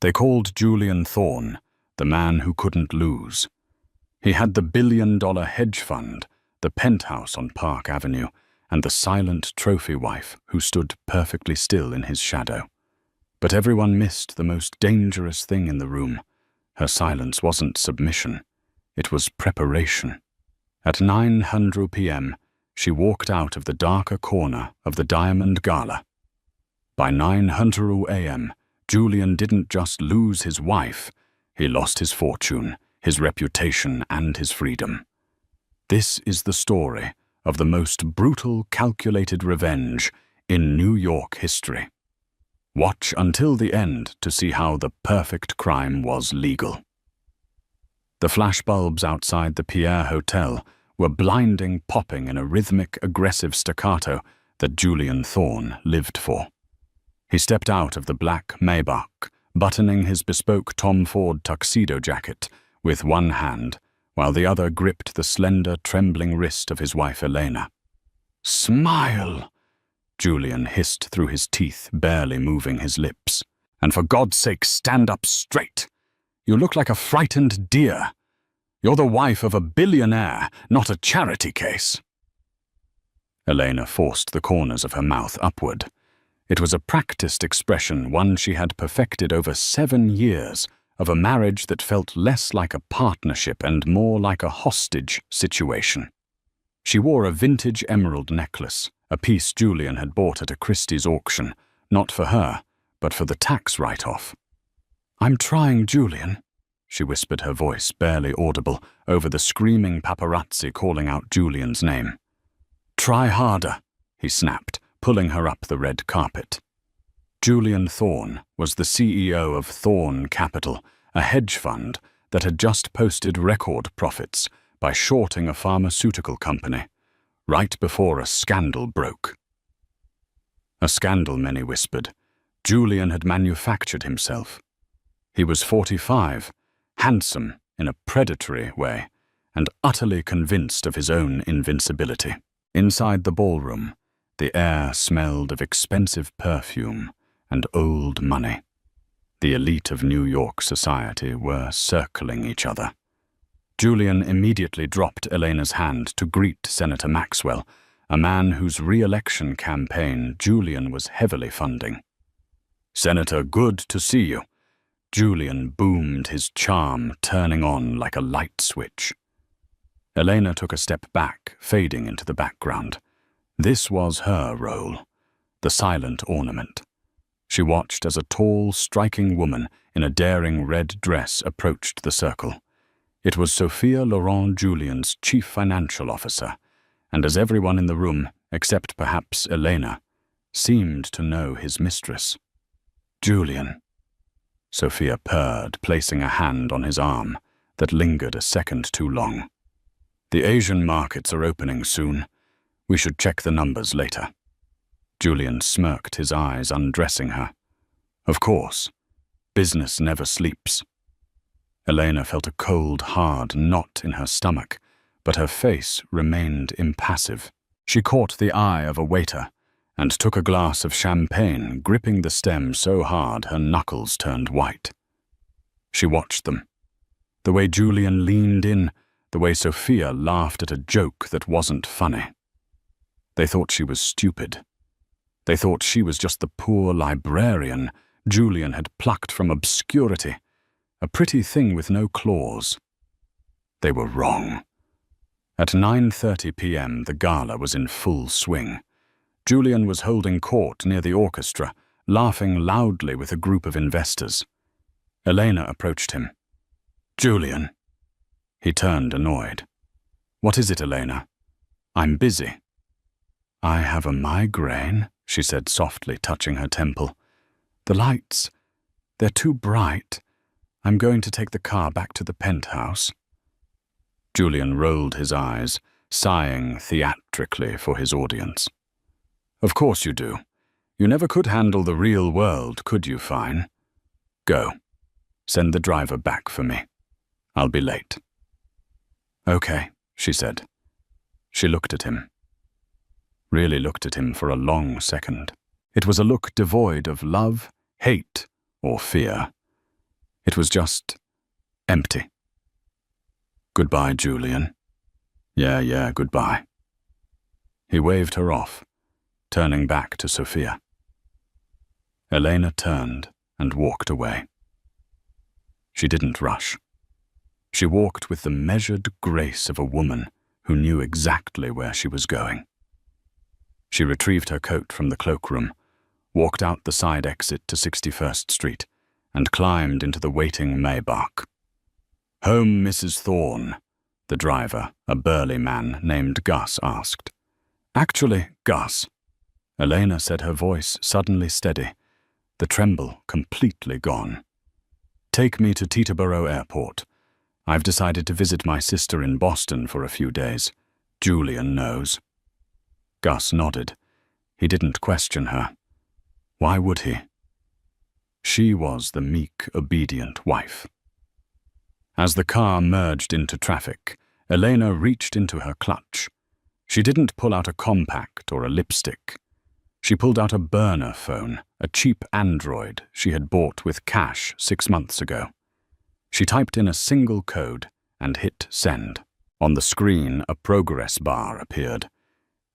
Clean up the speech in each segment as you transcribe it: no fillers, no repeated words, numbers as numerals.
They called Julian Thorne the man who couldn't lose. He had the billion-dollar hedge fund, the penthouse on Park Avenue, and the silent trophy wife who stood perfectly still in his shadow. But everyone missed the most dangerous thing in the room. Her silence wasn't submission. It was preparation. At 9:00 p.m., she walked out of the darker corner of the Diamond Gala. By 9:00 a.m., Julian didn't just lose his wife, he lost his fortune, his reputation, and his freedom. This is the story of the most brutal, calculated revenge in New York history. Watch until the end to see how the perfect crime was legal. The flashbulbs outside the Pierre Hotel were blinding, popping in a rhythmic, aggressive staccato that Julian Thorne lived for. He stepped out of the black Maybach, buttoning his bespoke Tom Ford tuxedo jacket with one hand, while the other gripped the slender, trembling wrist of his wife Elena. "Smile!" Julian hissed through his teeth, barely moving his lips. "And for God's sake, stand up straight! You look like a frightened deer. You're the wife of a billionaire, not a charity case." Elena forced the corners of her mouth upward. It was a practiced expression, one she had perfected over 7 years, of a marriage that felt less like a partnership and more like a hostage situation. She wore a vintage emerald necklace, a piece Julian had bought at a Christie's auction, not for her, but for the tax write-off. "I'm trying, Julian," she whispered, her voice barely audible over the screaming paparazzi calling out Julian's name. "Try harder," he snapped, pulling her up the red carpet. Julian Thorne was the CEO of Thorne Capital, a hedge fund that had just posted record profits by shorting a pharmaceutical company, right before a scandal broke. A scandal, many whispered. Julian had manufactured himself. He was 45, handsome in a predatory way, and utterly convinced of his own invincibility. Inside the ballroom, the air smelled of expensive perfume and old money. The elite of New York society were circling each other. Julian immediately dropped Elena's hand to greet Senator Maxwell, a man whose re-election campaign Julian was heavily funding. "Senator, good to see you." Julian boomed, his charm turning on like a light switch. Elena took a step back, fading into the background. This was her role, the silent ornament. She watched as a tall, striking woman in a daring red dress approached the circle. It was Sophia Laurent, Julian's chief financial officer, and as everyone in the room, except perhaps Elena, seemed to know his mistress. "Julian," Sophia purred, placing a hand on his arm that lingered a second too long. "The Asian markets are opening soon. We should check the numbers later." Julian smirked, his eyes undressing her. "Of course. Business never sleeps." Elena felt a cold, hard knot in her stomach, but her face remained impassive. She caught the eye of a waiter and took a glass of champagne, gripping the stem so hard her knuckles turned white. She watched them. The way Julian leaned in, the way Sophia laughed at a joke that wasn't funny. They thought she was stupid. They thought she was just the poor librarian Julian had plucked from obscurity, a pretty thing with no claws. They were wrong. At 9:30 p.m., the gala was in full swing. Julian was holding court near the orchestra, laughing loudly with a group of investors. Elena approached him. "Julian." He turned, annoyed. "What is it, Elena?" "I'm busy." "I have a migraine," she said softly, touching her temple. "The lights, they're too bright. I'm going to take the car back to the penthouse." Julian rolled his eyes, sighing theatrically for his audience. "Of course you do. You never could handle the real world, could you, Fine? Go. Send the driver back for me. I'll be late." "Okay," she said. She looked at him. Really looked at him for a long second. It was a look devoid of love, hate, or fear. It was just empty. "Goodbye, Julian." Yeah, goodbye." He waved her off, turning back to Sophia. Elena turned and walked away. She didn't rush. She walked with the measured grace of a woman who knew exactly where she was going. She retrieved her coat from the cloakroom, walked out the side exit to 61st Street, and climbed into the waiting Maybach. "Home, Mrs. Thorne?" the driver, a burly man named Gus, asked. "Actually, Gus." Elena said, her voice suddenly steady, the tremble completely gone. "Take me to Teterboro Airport. I've decided to visit my sister in Boston for a few days. Julian knows." Gus nodded. He didn't question her. Why would he? She was the meek, obedient wife. As the car merged into traffic, Elena reached into her clutch. She didn't pull out a compact or a lipstick. She pulled out a burner phone, a cheap Android she had bought with cash 6 months ago. She typed in a single code and hit send. On the screen, a progress bar appeared.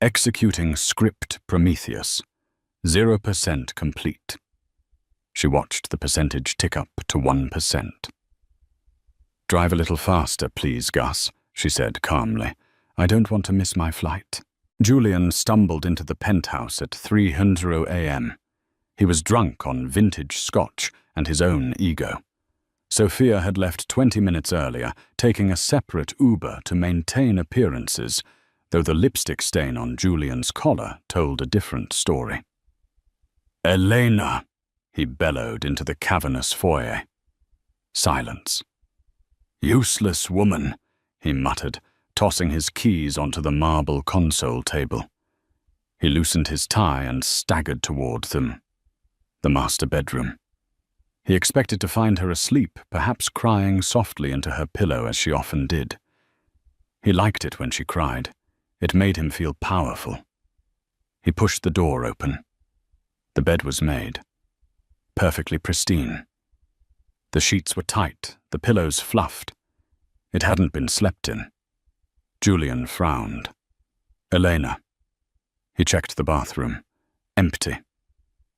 "Executing script Prometheus. 0% complete." She watched the percentage tick up to 1%. "Drive a little faster, please, Gus," she said calmly. "I don't want to miss my flight." Julian stumbled into the penthouse at 3:00 a.m. He was drunk on vintage scotch and his own ego. Sophia had left 20 minutes earlier, taking a separate Uber to maintain appearances, though the lipstick stain on Julian's collar told a different story. "Elena!" he bellowed into the cavernous foyer. Silence. "Useless woman," he muttered, tossing his keys onto the marble console table. He loosened his tie and staggered toward them. The master bedroom. He expected to find her asleep, perhaps crying softly into her pillow as she often did. He liked it when she cried. It made him feel powerful. He pushed the door open. The bed was made. Perfectly pristine. The sheets were tight, the pillows fluffed. It hadn't been slept in. Julian frowned. "Elena." He checked the bathroom. Empty.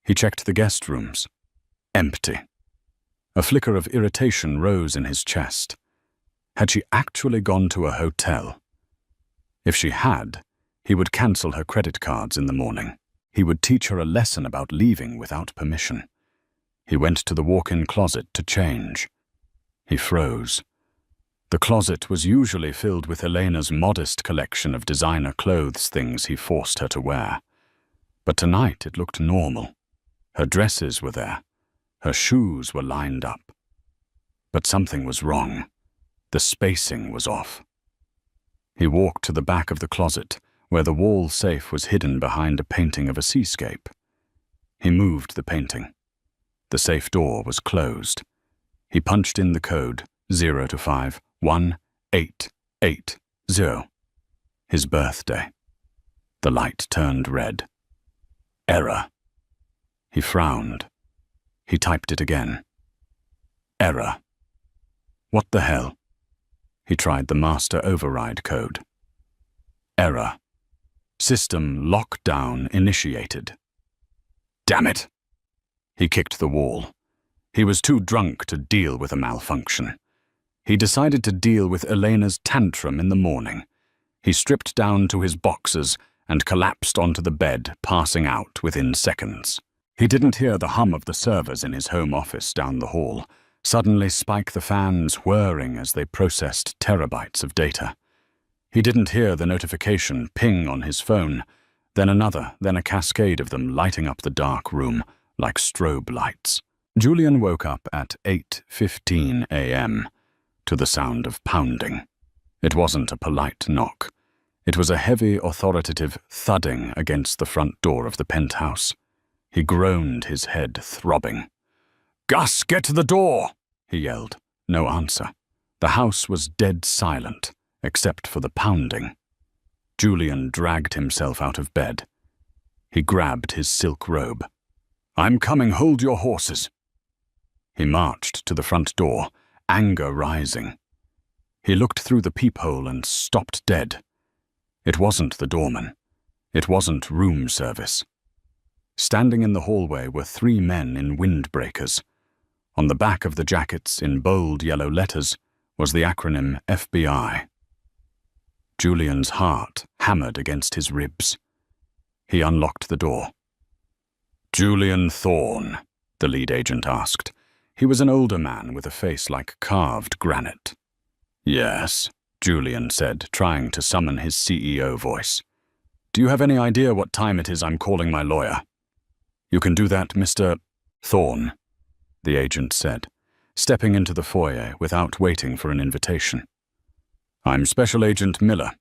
He checked the guest rooms. Empty. A flicker of irritation rose in his chest. Had she actually gone to a hotel? If she had, he would cancel her credit cards in the morning. He would teach her a lesson about leaving without permission. He went to the walk-in closet to change. He froze. The closet was usually filled with Elena's modest collection of designer clothes, things he forced her to wear. But tonight it looked normal. Her dresses were there. Her shoes were lined up. But something was wrong. The spacing was off. He walked to the back of the closet, where the wall safe was hidden behind a painting of a seascape. He moved the painting. The safe door was closed. He punched in the code 0 to 5 1880. His birthday. The light turned red. Error. He frowned. He typed it again. Error. What the hell? He tried the master override code. Error. System lockdown initiated. Damn it! He kicked the wall. He was too drunk to deal with a malfunction. He decided to deal with Elena's tantrum in the morning. He stripped down to his boxers and collapsed onto the bed, passing out within seconds. He didn't hear the hum of the servers in his home office down the hall, suddenly spike the fans whirring as they processed terabytes of data. He didn't hear the notification ping on his phone, then another, then a cascade of them lighting up the dark room like strobe lights. Julian woke up at 8:15 a.m. to the sound of pounding. It wasn't a polite knock. It was a heavy, authoritative thudding against the front door of the penthouse. He groaned, his head throbbing. "Gus, get to the door!" he yelled. No answer. The house was dead silent, except for the pounding. Julian dragged himself out of bed. He grabbed his silk robe. "I'm coming, hold your horses." He marched to the front door, anger rising. He looked through the peephole and stopped dead. It wasn't the doorman. It wasn't room service. Standing in the hallway were 3 men in windbreakers. On the back of the jackets, in bold yellow letters, was the acronym FBI. Julian's heart hammered against his ribs. He unlocked the door. "Julian Thorne?" the lead agent asked. He was an older man with a face like carved granite. "Yes," Julian said, trying to summon his CEO voice. "Do you have any idea what time it is I'm calling my lawyer?" "You can do that, Mr. Thorne," the agent said, stepping into the foyer without waiting for an invitation. "I'm Special Agent Miller.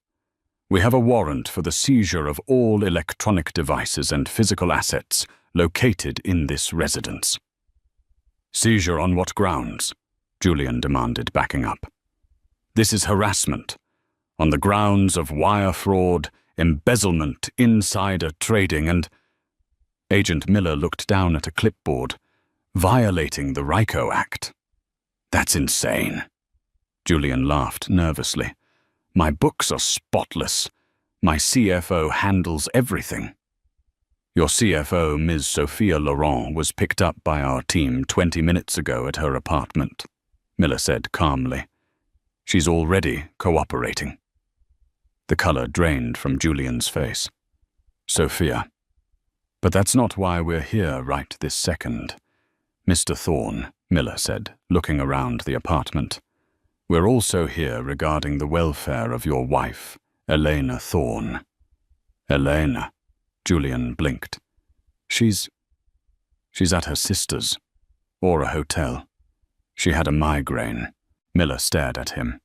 We have a warrant for the seizure of all electronic devices and physical assets located in this residence." "Seizure on what grounds?" Julian demanded, backing up. "This is harassment, on the grounds of wire fraud, embezzlement, insider trading, and—" Agent Miller looked down at a clipboard, "violating the RICO Act." "That's insane." Julian laughed nervously. "My books are spotless. My CFO handles everything." "Your CFO, Ms. Sophia Laurent, was picked up by our team 20 minutes ago at her apartment," Miller said calmly. "She's already cooperating." The color drained from Julian's face. "Sophia. But that's not why we're here right this second. Mr. Thorne," Miller said, looking around the apartment. "We're also here regarding the welfare of your wife, Elena Thorne." "Elena?" Julian blinked. She's at her sister's, or a hotel. She had a migraine." Miller stared at him.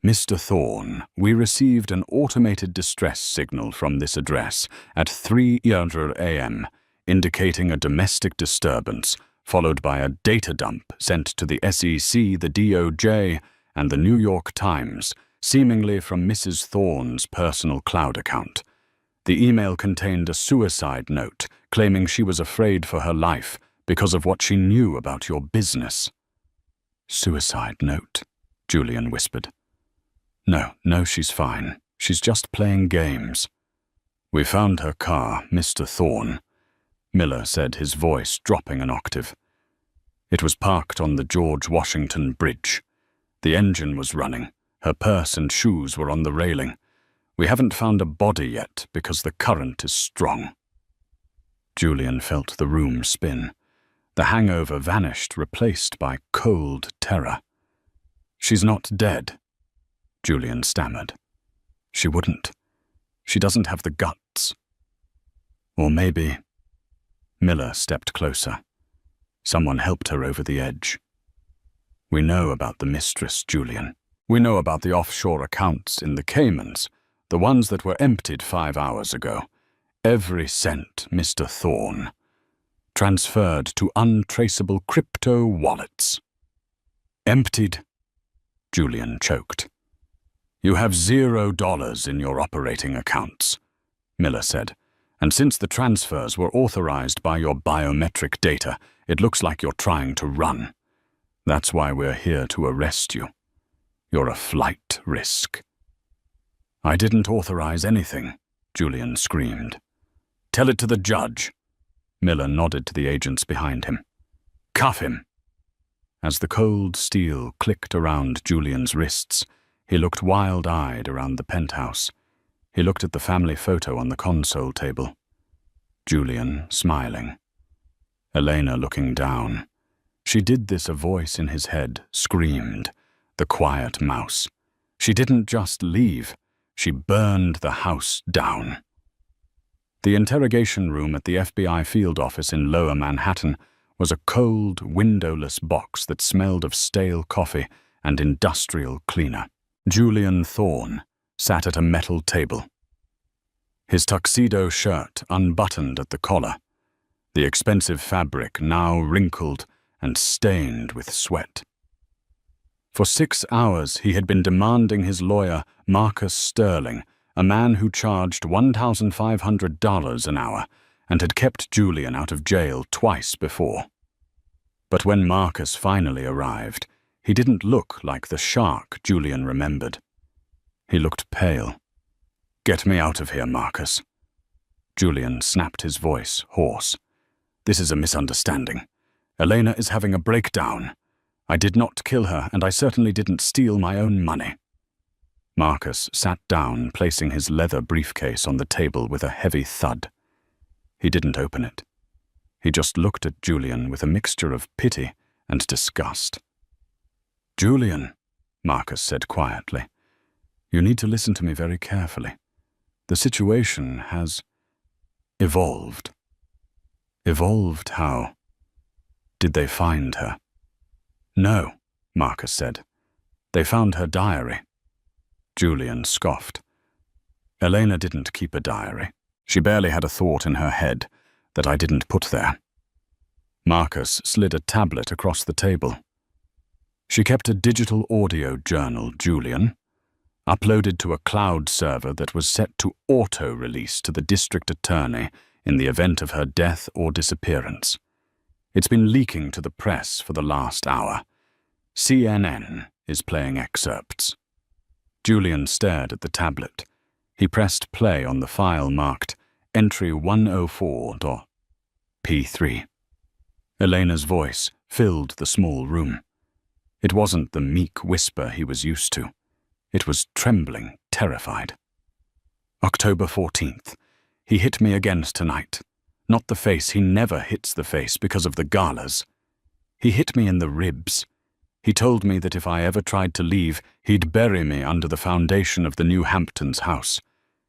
"Mr. Thorne, we received an automated distress signal from this address at 3:00 a.m., indicating a domestic disturbance, followed by a data dump sent to the SEC, the DOJ, and the New York Times, seemingly from Mrs. Thorne's personal cloud account. The email contained a suicide note claiming she was afraid for her life because of what she knew about your business." "Suicide note," Julian whispered. No, she's fine. She's just playing games." "We found her car, Mr. Thorne," Miller said, his voice dropping an octave. "It was parked on the George Washington Bridge. The engine was running. Her purse and shoes were on the railing. We haven't found a body yet because the current is strong." Julian felt the room spin. The hangover vanished, replaced by cold terror. "She's not dead," Julian stammered. "She wouldn't. She doesn't have the guts. Or maybe—" Miller stepped closer. "Someone helped her over the edge. We know about the mistress, Julian. We know about the offshore accounts in the Caymans, the ones that were emptied 5 hours ago. Every cent, Mr. Thorne. Transferred to untraceable crypto wallets." "Emptied?" Julian choked. "You have $0 in your operating accounts," Miller said, "and since the transfers were authorized by your biometric data, it looks like you're trying to run. That's why we're here to arrest you. You're a flight risk." "I didn't authorize anything," Julian screamed. "Tell it to the judge." Miller nodded to the agents behind him. "Cuff him." As the cold steel clicked around Julian's wrists, he looked wild-eyed around the penthouse. He looked at the family photo on the console table. Julian smiling. Elena looking down. She did this, a voice in his head screamed. The quiet mouse. She didn't just leave. She burned the house down. The interrogation room at the FBI field office in Lower Manhattan was a cold, windowless box that smelled of stale coffee and industrial cleaner. Julian Thorne sat at a metal table. His tuxedo shirt unbuttoned at the collar, the expensive fabric now wrinkled and stained with sweat. For 6 hours he had been demanding his lawyer, Marcus Sterling, a man who charged $1,500 an hour and had kept Julian out of jail twice before. But when Marcus finally arrived, he didn't look like the shark Julian remembered. He looked pale. "Get me out of here, Marcus." Julian snapped his voice hoarse. "This is a misunderstanding. Elena is having a breakdown. I did not kill her, and I certainly didn't steal my own money." Marcus sat down, placing his leather briefcase on the table with a heavy thud. He didn't open it. He just looked at Julian with a mixture of pity and disgust. "Julian," Marcus said quietly, "you need to listen to me very carefully. The situation has evolved." "Evolved how? Did they find her?" "No," Marcus said. "They found her diary." Julian scoffed. "Elena didn't keep a diary. She barely had a thought in her head that I didn't put there." Marcus slid a tablet across the table. "She kept a digital audio journal, Julian, uploaded to a cloud server that was set to auto-release to the district attorney in the event of her death or disappearance. It's been leaking to the press for the last hour. CNN is playing excerpts." Julian stared at the tablet. He pressed play on the file marked Entry 104.P3. Elena's voice filled the small room. It wasn't the meek whisper he was used to. It was trembling, terrified. "October 14th. He hit me again tonight. Not the face, he never hits the face because of the galas. He hit me in the ribs. He told me that if I ever tried to leave, he'd bury me under the foundation of the New Hamptons house.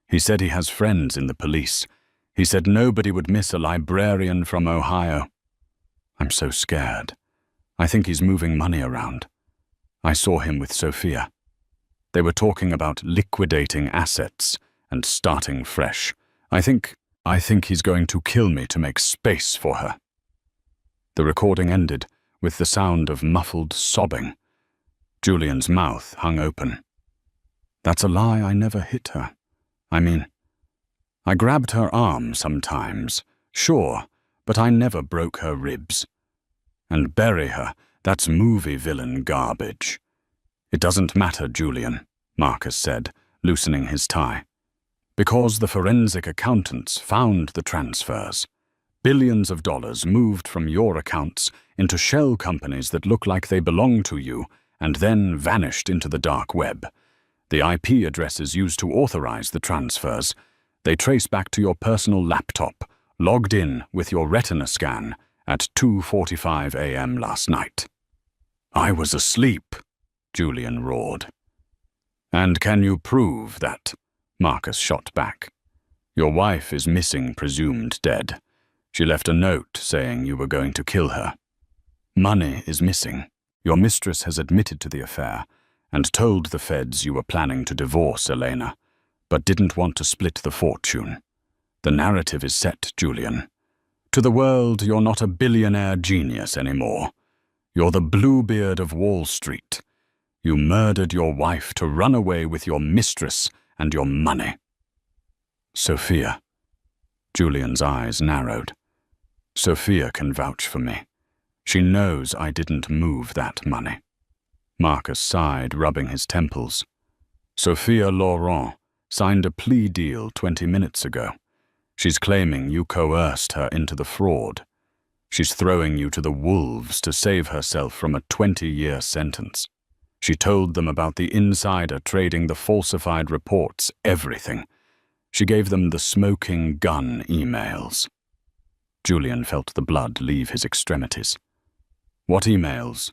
He said he has friends in the police. He said nobody would miss a librarian from Ohio. I'm so scared. I think he's moving money around. I saw him with Sophia. They were talking about liquidating assets and starting fresh. I think he's going to kill me to make space for her." The recording ended with the sound of muffled sobbing. Julian's mouth hung open. "That's a lie. I never hit her. I mean, I grabbed her arm sometimes, sure, but I never broke her ribs. And bury her, that's movie villain garbage." "It doesn't matter, Julian," Marcus said, loosening his tie. "Because the forensic accountants found the transfers. Billions of dollars moved from your accounts into shell companies that look like they belong to you and then vanished into the dark web. The IP addresses used to authorize the transfers, they trace back to your personal laptop, logged in with your retina scan at 2:45 a.m. last night." "I was asleep," Julian roared. "And can you prove that?" Marcus shot back. "Your wife is missing, presumed dead. She left a note saying you were going to kill her. Money is missing. Your mistress has admitted to the affair and told the feds you were planning to divorce Elena, but didn't want to split the fortune. The narrative is set, Julian. To the world, you're not a billionaire genius anymore. You're the Bluebeard of Wall Street. You murdered your wife to run away with your mistress and your money." "Sophia." Julian's eyes narrowed. "Sophia can vouch for me. She knows I didn't move that money." Marcus sighed, rubbing his temples. "Sophia Laurent signed a plea deal 20 minutes ago. She's claiming you coerced her into the fraud. She's throwing you to the wolves to save herself from a 20-year sentence. She told them about the insider trading the falsified reports, everything. She gave them the smoking gun emails." Julian felt the blood leave his extremities. "What emails?"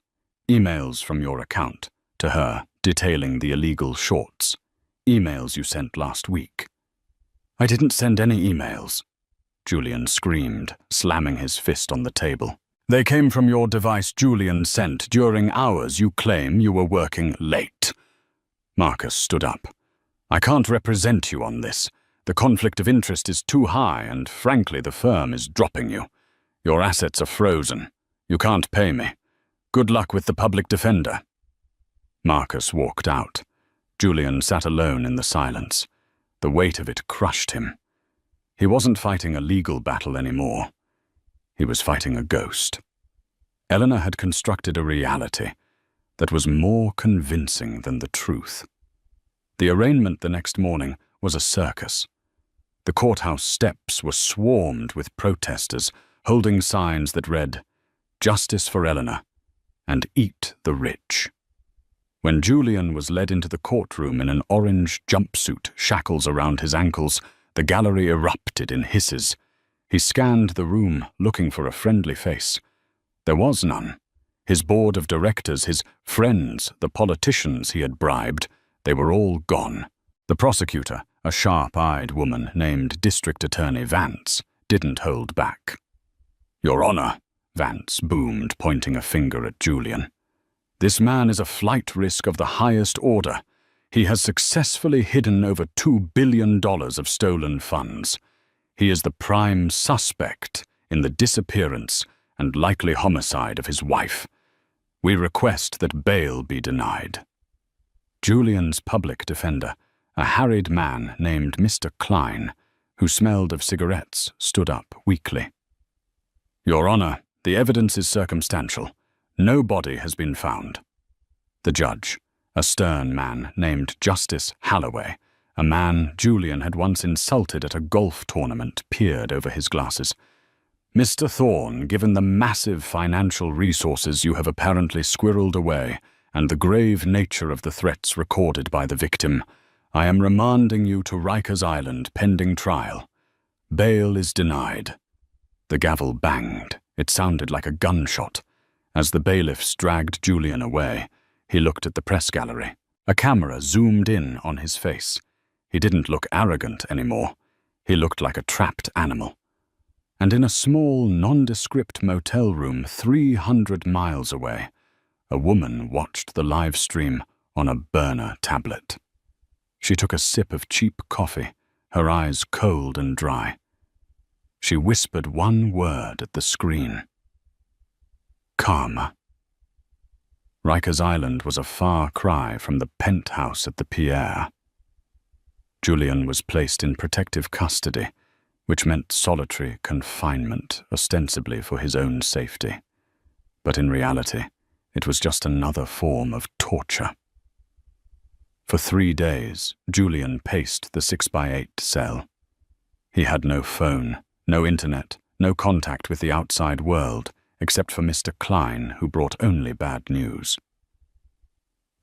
"Emails from your account to her detailing the illegal shorts. Emails you sent last week." "I didn't send any emails," Julian screamed, slamming his fist on the table. "They came from your device Julian sent during hours you claim you were working late." Marcus stood up. "I can't represent you on this. The conflict of interest is too high, and frankly, the firm is dropping you. Your assets are frozen. You can't pay me. Good luck with the public defender." Marcus walked out. Julian sat alone in the silence. The weight of it crushed him. He wasn't fighting a legal battle anymore. He was fighting a ghost. Eleanor had constructed a reality that was more convincing than the truth. The arraignment the next morning was a circus. The courthouse steps were swarmed with protesters holding signs that read, "Justice for Eleanor," and "Eat the rich." When Julian was led into the courtroom in an orange jumpsuit, shackles around his ankles, the gallery erupted in hisses. He scanned the room, looking for a friendly face. There was none. His board of directors, his friends, the politicians he had bribed, they were all gone. The prosecutor, a sharp-eyed woman named District Attorney Vance, didn't hold back. "Your Honor," Vance boomed, pointing a finger at Julian. "This man is a flight risk of the highest order. He has successfully hidden over $2 billion of stolen funds. He is the prime suspect in the disappearance and likely homicide of his wife. We request that bail be denied." Julian's public defender, a harried man named Mr. Klein, who smelled of cigarettes, stood up weakly. "Your Honor, the evidence is circumstantial. No body has been found." The judge, a stern man named Justice Halloway, a man Julian had once insulted at a golf tournament, peered over his glasses. "Mr. Thorne, given the massive financial resources you have apparently squirreled away and the grave nature of the threats recorded by the victim, I am remanding you to Rikers Island pending trial. Bail is denied." The gavel banged. It sounded like a gunshot. As the bailiffs dragged Julian away, he looked at the press gallery. A camera zoomed in on his face. He didn't look arrogant anymore. He looked like a trapped animal. And in a small, nondescript motel room 300 miles away, a woman watched the live stream on a burner tablet. She took a sip of cheap coffee, her eyes cold and dry. She whispered one word at the screen. "Karma." Rikers Island was a far cry from the penthouse at the Pierre. Julian was placed in protective custody, which meant solitary confinement, ostensibly for his own safety. But in reality, it was just another form of torture. For 3 days, Julian paced the 6x8 cell. He had no phone, no internet, no contact with the outside world, except for Mr. Klein, who brought only bad news.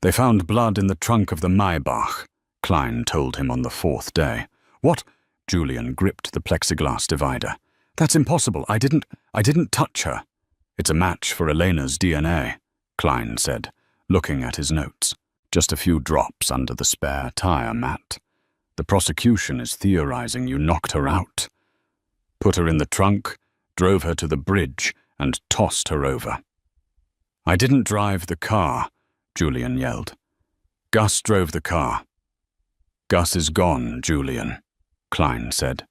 "They found blood in the trunk of the Maybach," Klein told him on the 4th day. "What?" Julian gripped the plexiglass divider. "That's impossible. I didn't touch her." "It's a match for Elena's DNA," Klein said, looking at his notes. "Just a few drops under the spare tire mat. The prosecution is theorizing you knocked her out. Put her in the trunk, drove her to the bridge, and tossed her over." "I didn't drive the car," Julian yelled. "Gus drove the car." "Gus is gone, Julian," Klein said.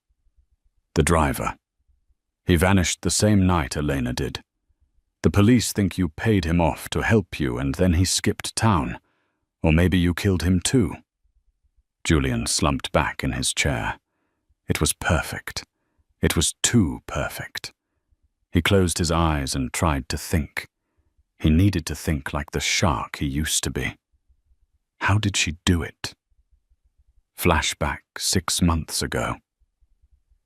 "The driver. He vanished the same night Elena did. The police think you paid him off to help you and then he skipped town. Or maybe you killed him too." Julian slumped back in his chair. It was perfect. It was too perfect. He closed his eyes and tried to think. He needed to think like the shark he used to be. How did she do it? Flashback 6 months ago.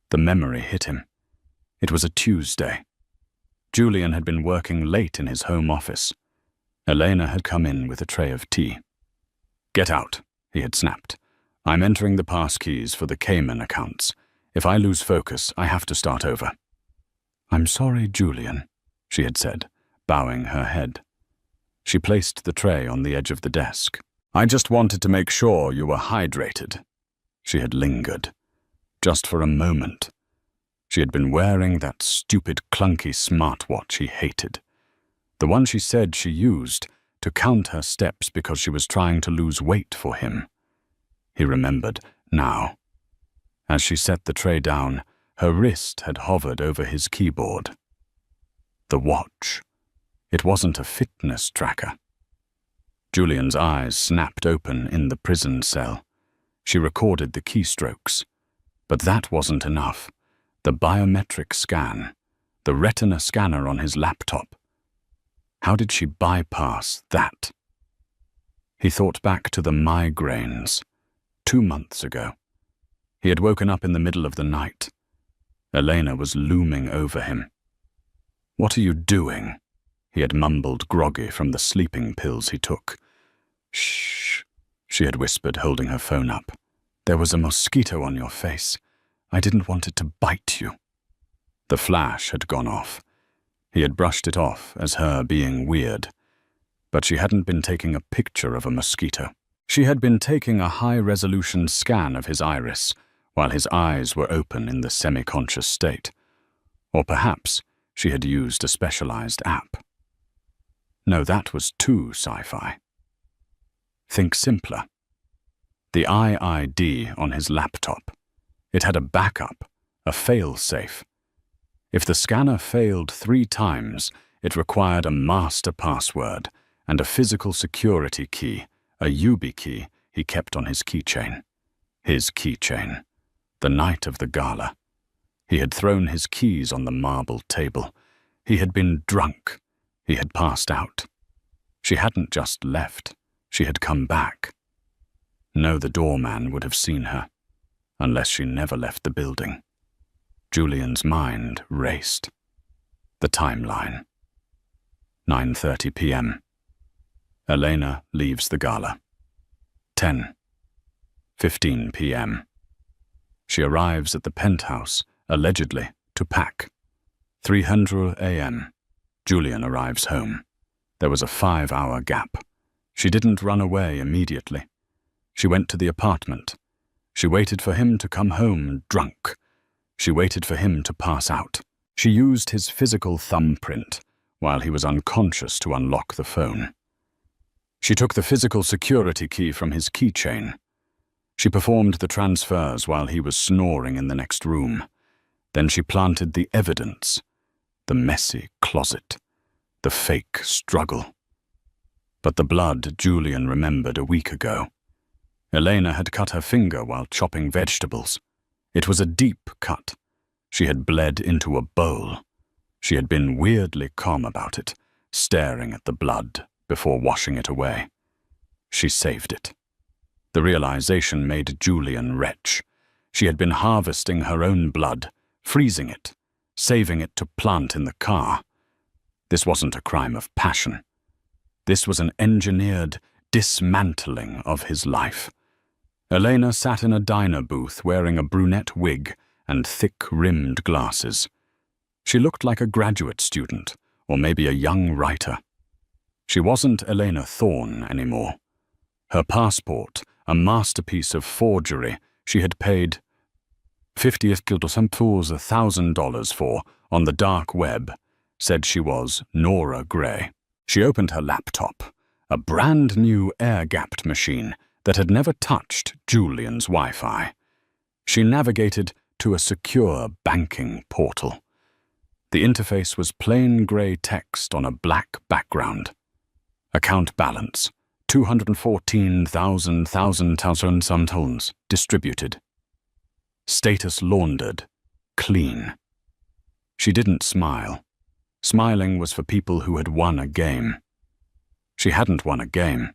The memory hit him. It was a Tuesday. Julian had been working late in his home office. Elena had come in with a tray of tea. "Get out," he had snapped. "I'm entering the passkeys for the Cayman accounts. If I lose focus, I have to start over." "I'm sorry, Julian," she had said, bowing her head. She placed the tray on the edge of the desk. "I just wanted to make sure you were hydrated." She had lingered. Just for a moment. She had been wearing that stupid, clunky smartwatch he hated. The one she said she used to count her steps because she was trying to lose weight for him. He remembered now. As she set the tray down, her wrist had hovered over his keyboard. The watch. It wasn't a fitness tracker. Julian's eyes snapped open in the prison cell. She recorded the keystrokes. But that wasn't enough. The biometric scan, the retina scanner on his laptop. How did she bypass that? He thought back to the migraines. 2 months ago. He had woken up in the middle of the night. Elena was looming over him. "What are you doing?" he had mumbled, groggy from the sleeping pills he took. "Shh," she had whispered, holding her phone up. "There was a mosquito on your face. I didn't want it to bite you." The flash had gone off. He had brushed it off as her being weird. But she hadn't been taking a picture of a mosquito. She had been taking a high-resolution scan of his iris while his eyes were open in the semi-conscious state. Or perhaps she had used a specialized app. No, that was too sci-fi. Think simpler. The IID on his laptop. It had a backup, a fail-safe. If the scanner failed 3 times, it required a master password and a physical security key, a YubiKey he kept on his keychain. His keychain. The night of the gala. He had thrown his keys on the marble table. He had been drunk. He had passed out. She hadn't just left. She had come back. No, the doorman would have seen her, unless she never left the building. Julian's mind raced. The timeline. 9:30 p.m. Elena leaves the gala. 10:15 p.m. She arrives at the penthouse, allegedly, to pack. 3:00 a.m. Julian arrives home. There was a 5-hour gap. She didn't run away immediately. She went to the apartment. She waited for him to come home drunk. She waited for him to pass out. She used his physical thumbprint while he was unconscious to unlock the phone. She took the physical security key from his keychain. She performed the transfers while he was snoring in the next room. Then she planted the evidence, the messy closet, the fake struggle. But the blood Julian remembered a week ago. Elena had cut her finger while chopping vegetables. It was a deep cut. She had bled into a bowl. She had been weirdly calm about it, staring at the blood before washing it away. She saved it. The realization made Julian retch. She had been harvesting her own blood, freezing it, saving it to plant in the car. This wasn't a crime of passion. This was an engineered dismantling of his life. Elena sat in a diner booth wearing a brunette wig and thick-rimmed glasses. She looked like a graduate student, or maybe a young writer. She wasn't Elena Thorne anymore. Her passport, a masterpiece of forgery she had paid $50,000 for on the dark web, said she was Nora Gray. She opened her laptop, a brand-new air-gapped machine that had never touched Julian's Wi-Fi. She navigated to a secure banking portal. The interface was plain gray text on a black background. Account balance, 214,000 tons distributed. Status laundered, clean. She didn't smile. Smiling was for people who had won a game. She hadn't won a game.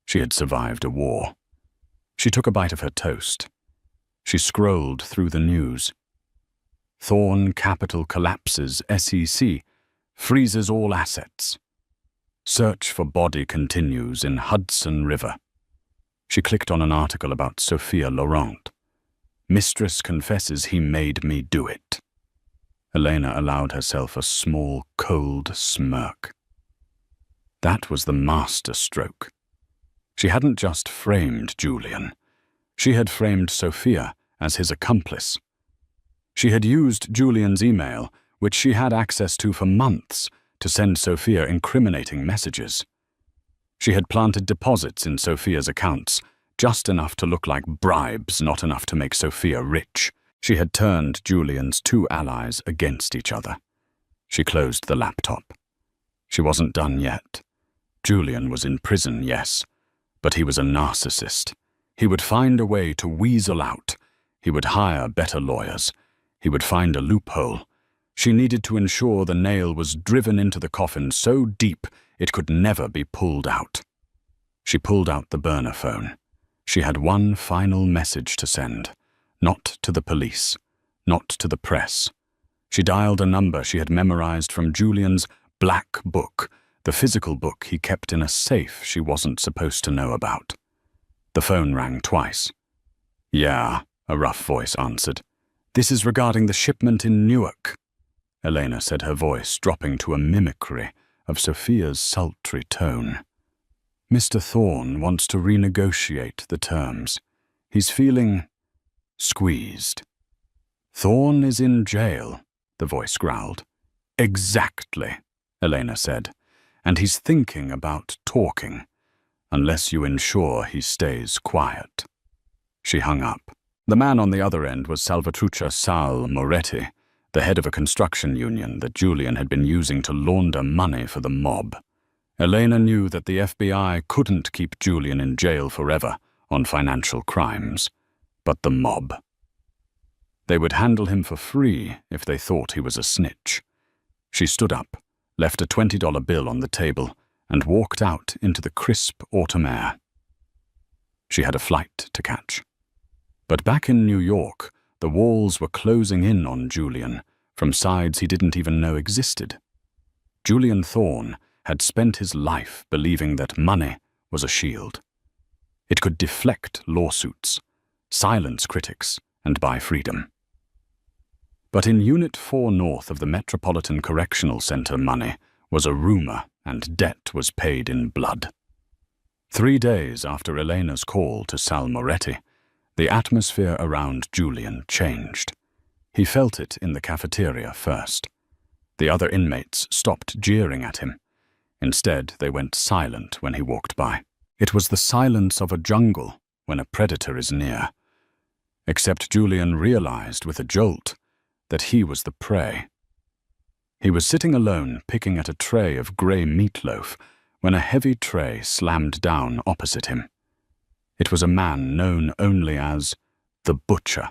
She had survived a war. She took a bite of her toast. She scrolled through the news. Thorne Capital collapses SEC, freezes all assets. Search for body continues in Hudson River. She clicked on an article about Sophia Laurent. Mistress confesses he made me do it. Elena allowed herself a small, cold smirk. That was the master stroke. She hadn't just framed Julian. She had framed Sophia as his accomplice. She had used Julian's email, which she had access to for months, to send Sophia incriminating messages. She had planted deposits in Sophia's accounts, just enough to look like bribes, not enough to make Sophia rich. She had turned Julian's 2 allies against each other. She closed the laptop. She wasn't done yet. Julian was in prison, yes, but he was a narcissist. He would find a way to weasel out. He would hire better lawyers. He would find a loophole. She needed to ensure the nail was driven into the coffin so deep it could never be pulled out. She pulled out the burner phone. She had one final message to send. Not to the police. Not to the press. She dialed a number she had memorized from Julian's black book, the physical book he kept in a safe she wasn't supposed to know about. The phone rang twice. "Yeah," a rough voice answered. "This is regarding the shipment in Newark." Elena said, her voice dropping to a mimicry of Sophia's sultry tone. "Mr. Thorne wants to renegotiate the terms. He's feeling squeezed." "Thorne is in jail," the voice growled. "Exactly," Elena said. "And he's thinking about talking, unless you ensure he stays quiet." She hung up. The man on the other end was Salvatrucha Sal Moretti, the head of a construction union that Julian had been using to launder money for the mob. Elena knew that the FBI couldn't keep Julian in jail forever on financial crimes, but the mob. They would handle him for free if they thought he was a snitch. She stood up, left a $20 bill on the table, and walked out into the crisp autumn air. She had a flight to catch. But back in New York, the walls were closing in on Julian from sides he didn't even know existed. Julian Thorne had spent his life believing that money was a shield. It could deflect lawsuits, silence critics, and buy freedom. But in Unit 4 north of the Metropolitan Correctional Center, money was a rumor and debt was paid in blood. 3 days after Elena's call to Sal Moretti, the atmosphere around Julian changed. He felt it in the cafeteria first. The other inmates stopped jeering at him. Instead, they went silent when he walked by. It was the silence of a jungle when a predator is near. Except Julian realized with a jolt that he was the prey. He was sitting alone picking at a tray of grey meatloaf when a heavy tray slammed down opposite him. It was a man known only as the Butcher,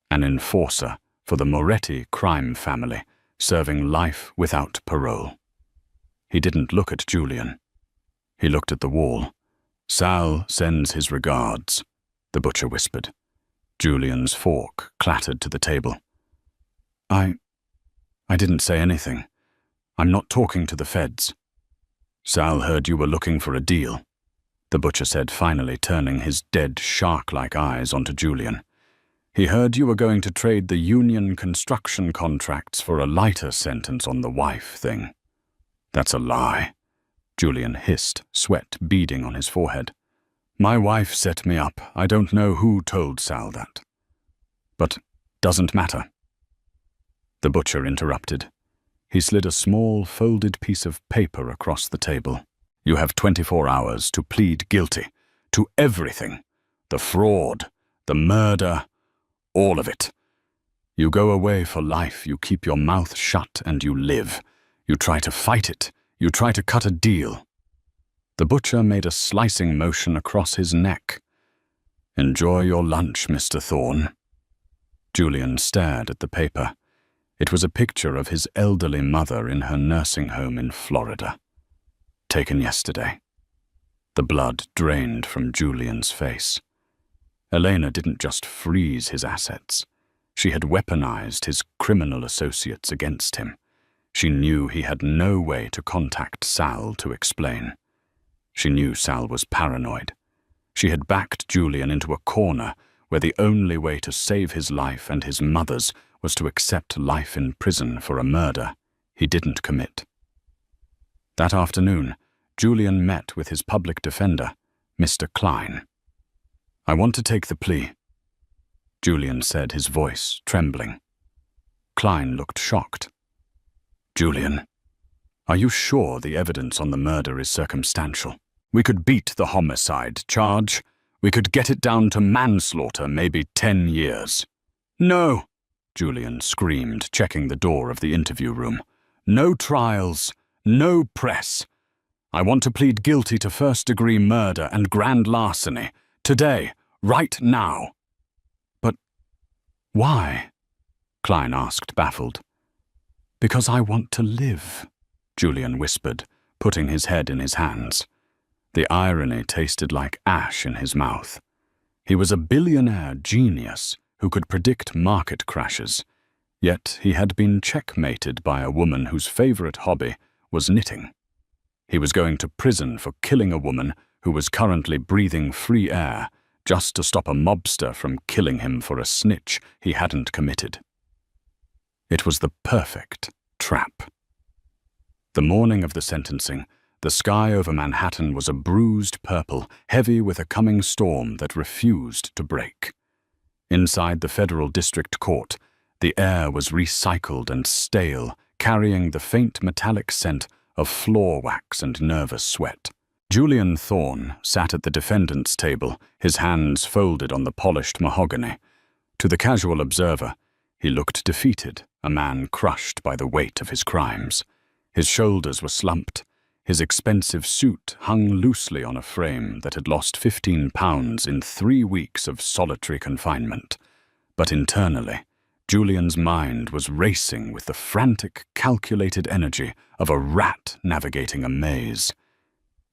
an enforcer for the Moretti crime family, serving life without parole. He didn't look at Julian. He looked at the wall. "Sal sends his regards," the Butcher whispered. Julian's fork clattered to the table. I didn't say anything. I'm not talking to the feds." "Sal heard you were looking for a deal," the Butcher said, finally turning his dead shark-like eyes onto Julian. "He heard you were going to trade the union construction contracts for a lighter sentence on the wife thing." "That's a lie," Julian hissed, sweat beading on his forehead. "My wife set me up. I don't know who told Sal that." "But doesn't matter." The Butcher interrupted. He slid a small, folded piece of paper across the table. "You have 24 hours to plead guilty to everything. The fraud, the murder, all of it. You go away for life, you keep your mouth shut, and you live. You try to fight it. You try to cut a deal." The Butcher made a slicing motion across his neck. "Enjoy your lunch, Mr. Thorne." Julian stared at the paper. It was a picture of his elderly mother in her nursing home in Florida. Taken yesterday. The blood drained from Julian's face. Elena didn't just freeze his assets. She had weaponized his criminal associates against him. She knew he had no way to contact Sal to explain. She knew Sal was paranoid. She had backed Julian into a corner where the only way to save his life and his mother's was to accept life in prison for a murder he didn't commit. That afternoon, Julian met with his public defender, Mr. Klein. "I want to take the plea," Julian said, his voice trembling. Klein looked shocked. "Julian, are you sure the evidence on the murder is circumstantial? We could beat the homicide charge. We could get it down to manslaughter, maybe 10 years. "No!" Julian screamed, checking the door of the interview room. "No trials, no press. I want to plead guilty to first-degree murder and grand larceny, today, right now." "But why?" Klein asked, baffled. Because I want to live, Julian whispered, putting his head in his hands. The irony tasted like ash in his mouth. He was a billionaire genius who could predict market crashes, yet he had been checkmated by a woman whose favorite hobby was knitting. He was going to prison for killing a woman who was currently breathing free air just to stop a mobster from killing him for a snitch he hadn't committed. It was the perfect trap. The morning of the sentencing, the sky over Manhattan was a bruised purple, heavy with a coming storm that refused to break. Inside the federal district court, the air was recycled and stale, carrying the faint metallic scent of floor wax and nervous sweat. Julian Thorne sat at the defendant's table, his hands folded on the polished mahogany. To the casual observer, he looked defeated, a man crushed by the weight of his crimes. His shoulders were slumped. His expensive suit hung loosely on a frame that had lost 15 pounds in 3 weeks of solitary confinement. But internally, Julian's mind was racing with the frantic, calculated energy of a rat navigating a maze.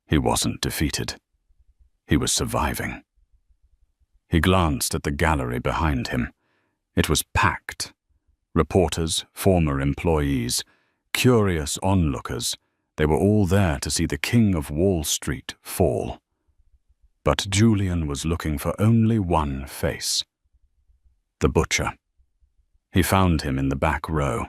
He wasn't defeated. He was surviving. He glanced at the gallery behind him. It was packed. Reporters, former employees, curious onlookers, they were all there to see the king of Wall Street fall. But Julian was looking for only one face. The butcher. He found him in the back row.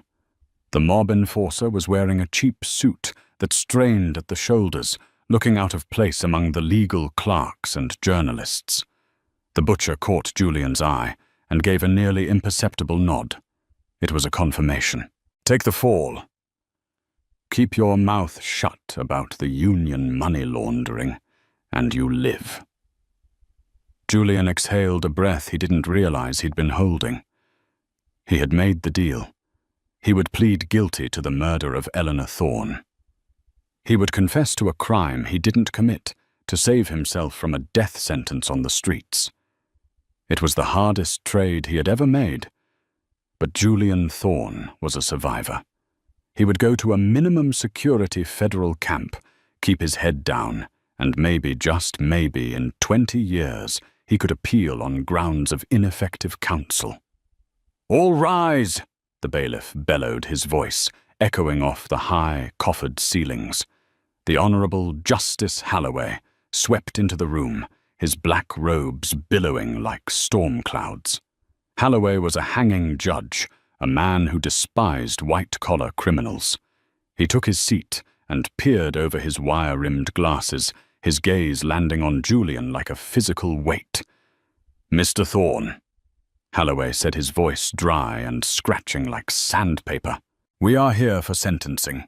The mob enforcer was wearing a cheap suit that strained at the shoulders, looking out of place among the legal clerks and journalists. The butcher caught Julian's eye and gave a nearly imperceptible nod. It was a confirmation. "Take the fall. Keep your mouth shut about the union money laundering, and you live." Julian exhaled a breath he didn't realize he'd been holding. He had made the deal. He would plead guilty to the murder of Eleanor Thorne. He would confess to a crime he didn't commit to save himself from a death sentence on the streets. It was the hardest trade he had ever made. But Julian Thorne was a survivor. He would go to a minimum security federal camp, keep his head down, and maybe, just maybe, in 20 years, he could appeal on grounds of ineffective counsel. "All rise!" the bailiff bellowed, his voice echoing off the high, coffered ceilings. The Honorable Justice Halloway swept into the room, his black robes billowing like storm clouds. Halloway was a hanging judge, a man who despised white-collar criminals. He took his seat and peered over his wire-rimmed glasses, his gaze landing on Julian like a physical weight. "Mr. Thorne," Halloway said, his voice dry and scratching like sandpaper, "we are here for sentencing.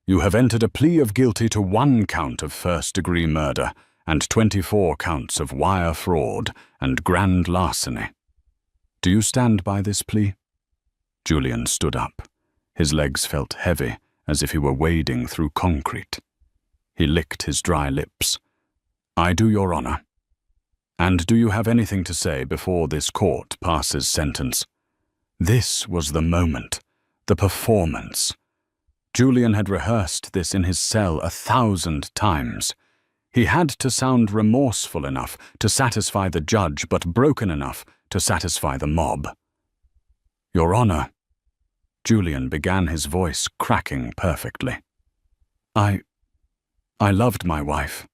You have entered a plea of guilty to 1 count of first-degree murder and 24 counts of wire fraud and grand larceny. Do you stand by this plea?" Julian stood up. His legs felt heavy, as if he were wading through concrete. He licked his dry lips. "I do, Your Honor." "And do you have anything to say before this court passes sentence?" This was the moment, the performance. Julian had rehearsed this in his cell 1,000 times. He had to sound remorseful enough to satisfy the judge, but broken enough to satisfy the mob. "Your Honor," Julian began, his voice cracking perfectly. I loved my wife.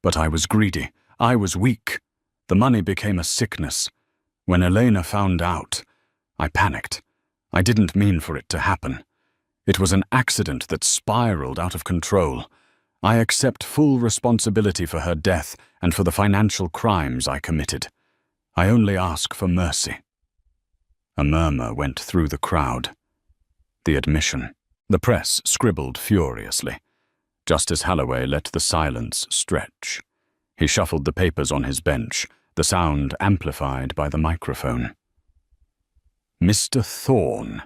But I was greedy. I was weak. The money became a sickness. When Elena found out, I panicked. I didn't mean for it to happen. It was an accident that spiraled out of control. I accept full responsibility for her death and for the financial crimes I committed. I only ask for mercy." A murmur went through the crowd. The admission. The press scribbled furiously. Justice Halloway let the silence stretch. He shuffled the papers on his bench, the sound amplified by the microphone. "Mr. Thorne,"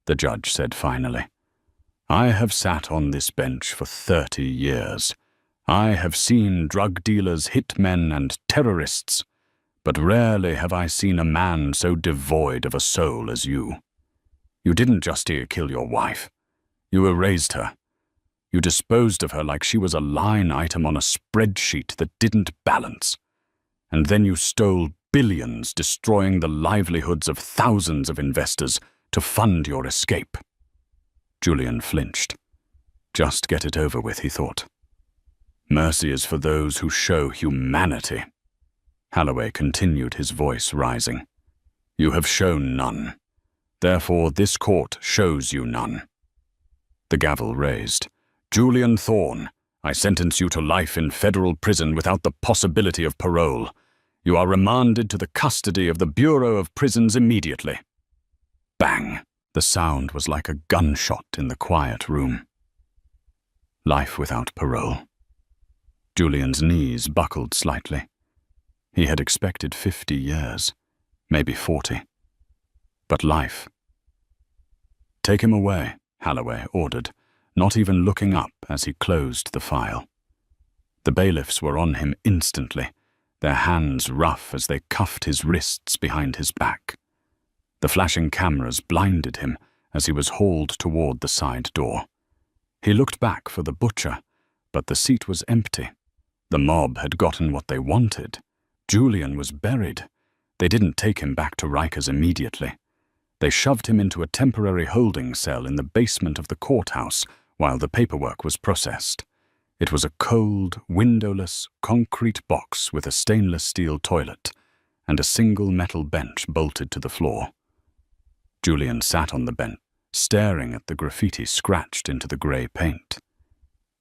the judge said finally, "I have sat on this bench for 30 years. I have seen drug dealers, hitmen, and terrorists, but rarely have I seen a man so devoid of a soul as you. You didn't just kill your wife. You erased her. You disposed of her like she was a line item on a spreadsheet that didn't balance. And then you stole billions, destroying the livelihoods of thousands of investors to fund your escape. Julian flinched. Just get it over with, he thought. Mercy is for those who show humanity. Holloway continued, his voice rising. You have shown none. Therefore, this court shows you none. The gavel raised. Julian Thorne, I sentence you to life in federal prison without the possibility of parole. You are remanded to the custody of the Bureau of Prisons immediately. Bang! The sound was like a gunshot in the quiet room. Life without parole. Julian's knees buckled slightly. He had expected 50 years, maybe 40. But life. Take him away, Holloway ordered, not even looking up as he closed the file. The bailiffs were on him instantly, their hands rough as they cuffed his wrists behind his back. The flashing cameras blinded him as he was hauled toward the side door. He looked back for the butcher, but the seat was empty. The mob had gotten what they wanted. Julian was buried. They didn't take him back to Rikers immediately. They shoved him into a temporary holding cell in the basement of the courthouse while the paperwork was processed. It was a cold, windowless, concrete box with a stainless steel toilet and a single metal bench bolted to the floor. Julian sat on the bench, staring at the graffiti scratched into the grey paint.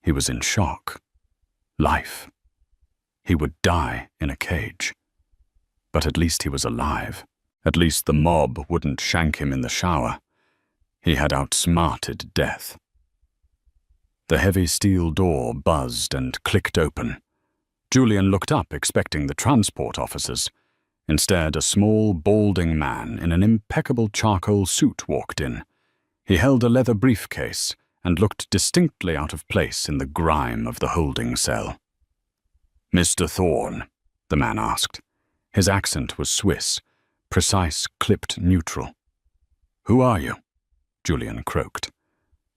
He was in shock. Life. He would die in a cage. But at least he was alive. At least the mob wouldn't shank him in the shower. He had outsmarted death. The heavy steel door buzzed and clicked open. Julian looked up, expecting the transport officers. Instead, a small, balding man in an impeccable charcoal suit walked in. He held a leather briefcase and looked distinctly out of place in the grime of the holding cell. "Mr. Thorne?" the man asked. His accent was Swiss, precise, clipped neutral. "Who are you?" Julian croaked.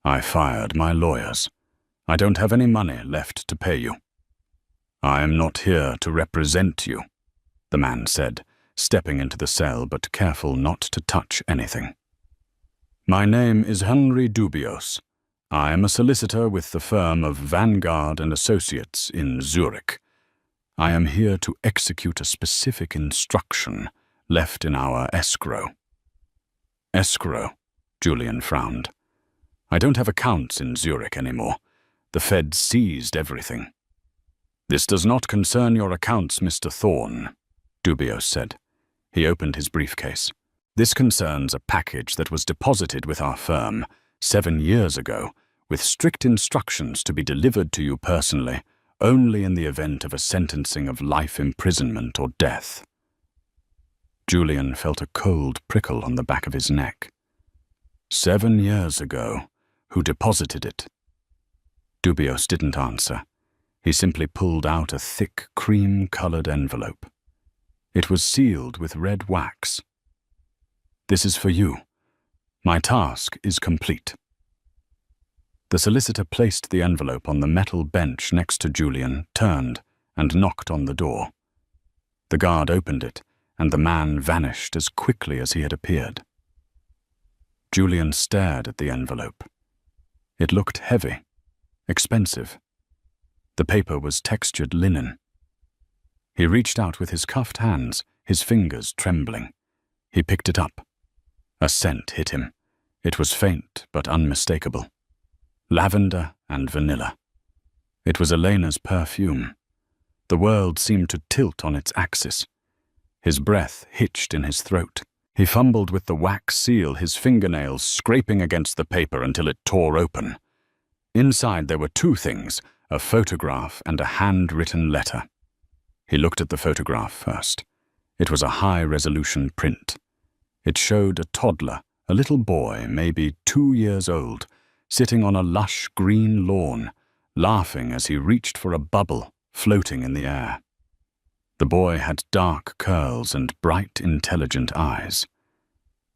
"I fired my lawyers. I don't have any money left to pay you." "I am not here to represent you," the man said, stepping into the cell but careful not to touch anything. "My name is Henry Dubios. I am a solicitor with the firm of Vanguard and Associates in Zurich. I am here to execute a specific instruction left in our escrow." "Escrow?" Julian frowned. "I don't have accounts in Zurich anymore. The Fed seized everything." "This does not concern your accounts, Mr. Thorne," Dubios said. He opened his briefcase. "This concerns a package that was deposited with our firm 7 years ago, with strict instructions to be delivered to you personally only in the event of a sentencing of life imprisonment or death." Julian felt a cold prickle on the back of his neck. 7 years ago, who deposited it? Dubios didn't answer. He simply pulled out a thick, cream-colored envelope. It was sealed with red wax. "This is for you. My task is complete." The solicitor placed the envelope on the metal bench next to Julian, turned, and knocked on the door. The guard opened it, and the man vanished as quickly as he had appeared. Julian stared at the envelope. It looked heavy, expensive. The paper was textured linen. He reached out with his cuffed hands, his fingers trembling. He picked it up. A scent hit him. It was faint but unmistakable. Lavender and vanilla. It was Elena's perfume. The world seemed to tilt on its axis. His breath hitched in his throat. He fumbled with the wax seal, his fingernails scraping against the paper until it tore open. Inside there were 2 things, a photograph and a handwritten letter. He looked at the photograph first. It was a high-resolution print. It showed a toddler, a little boy, maybe 2 years old, sitting on a lush green lawn, laughing as he reached for a bubble floating in the air. The boy had dark curls and bright, intelligent eyes.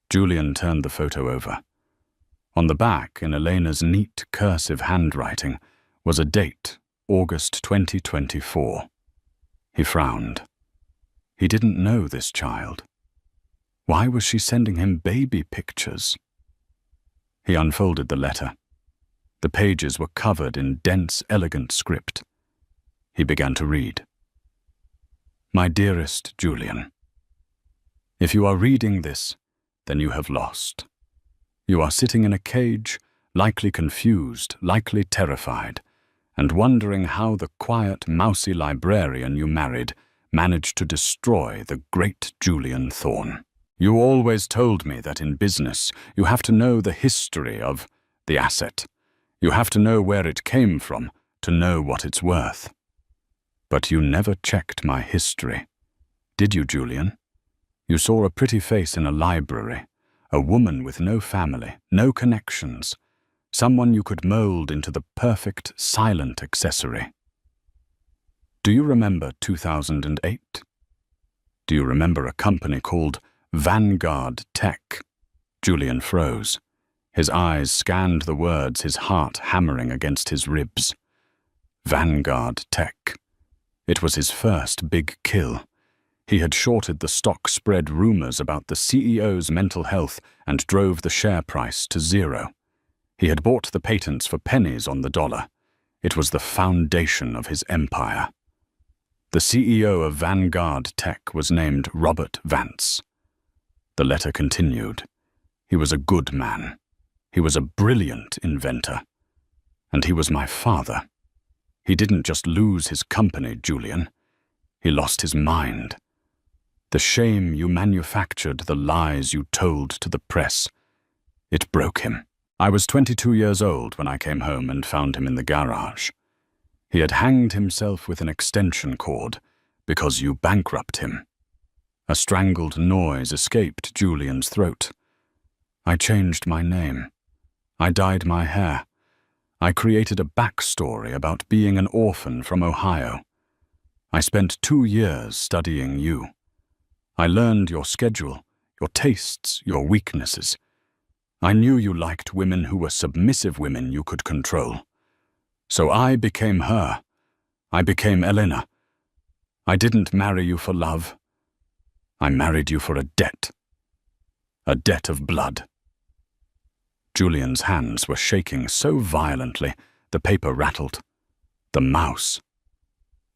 Julian turned the photo over. On the back, in Elena's neat cursive handwriting, was a date, August 2024. He frowned. He didn't know this child. Why was she sending him baby pictures? He unfolded the letter. The pages were covered in dense, elegant script. He began to read. My dearest Julian, if you are reading this, then you have lost. You are sitting in a cage, likely confused, likely terrified, and wondering how the quiet, mousy librarian you married managed to destroy the great Julian Thorne. You always told me that in business you have to know the history of the asset. You have to know where it came from to know what it's worth. But you never checked my history. Did you, Julian? You saw a pretty face in a library, a woman with no family, no connections, someone you could mold into the perfect silent accessory. Do you remember 2008? Do you remember a company called Vanguard Tech? Julian froze. His eyes scanned the words, his heart hammering against his ribs. Vanguard Tech. It was his first big kill. He had shorted the stock spread rumors about the CEO's mental health and drove the share price to zero. He had bought the patents for pennies on the dollar. It was the foundation of his empire. The CEO of Vanguard Tech was named Robert Vance. The letter continued. He was a good man. He was a brilliant inventor. And he was my father. He didn't just lose his company, Julian. He lost his mind. The shame you manufactured, the lies you told to the press, it broke him. I was 22 years old when I came home and found him in the garage. He had hanged himself with an extension cord because you bankrupted him. A strangled noise escaped Julian's throat. I changed my name. I dyed my hair. I created a backstory about being an orphan from Ohio. I spent 2 years studying you. I learned your schedule, your tastes, your weaknesses. I knew you liked women who were submissive women you could control. So I became her. I became Elena. I didn't marry you for love. I married you for a debt of blood. Julian's hands were shaking so violently, the paper rattled. The mouse.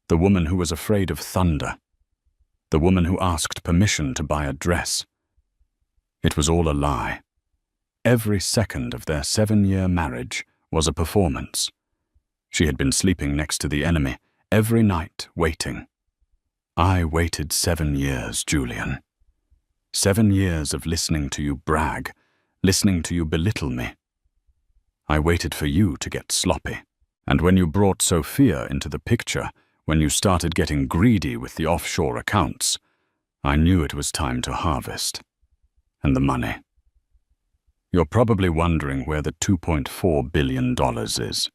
The woman who was afraid of thunder. The woman who asked permission to buy a dress. It was all a lie. Every second of their 7-year marriage was a performance. She had been sleeping next to the enemy, every night waiting. I waited 7 years, Julian. 7 years of listening to you brag, listening to you belittle me. I waited for you to get sloppy. And when you brought Sophia into the picture, when you started getting greedy with the offshore accounts, I knew it was time to harvest. And the money. You're probably wondering where the $2.4 billion is.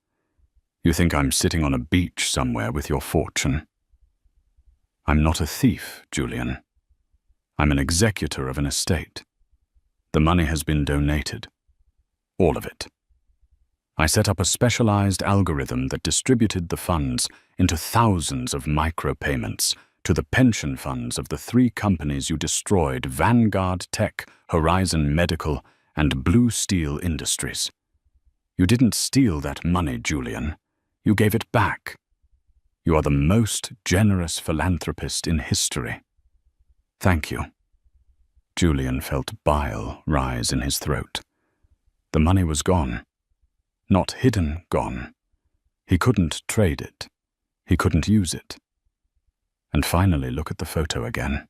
You think I'm sitting on a beach somewhere with your fortune. I'm not a thief, Julian. I'm an executor of an estate. The money has been donated. All of it. I set up a specialized algorithm that distributed the funds into thousands of micropayments to the pension funds of the 3 companies you destroyed: Vanguard Tech, Horizon Medical, and Blue Steel Industries. You didn't steal that money, Julian. You gave it back. You are the most generous philanthropist in history. Thank you. Julian felt bile rise in his throat. The money was gone. Not hidden, gone. He couldn't trade it. He couldn't use it. And finally, look at the photo again.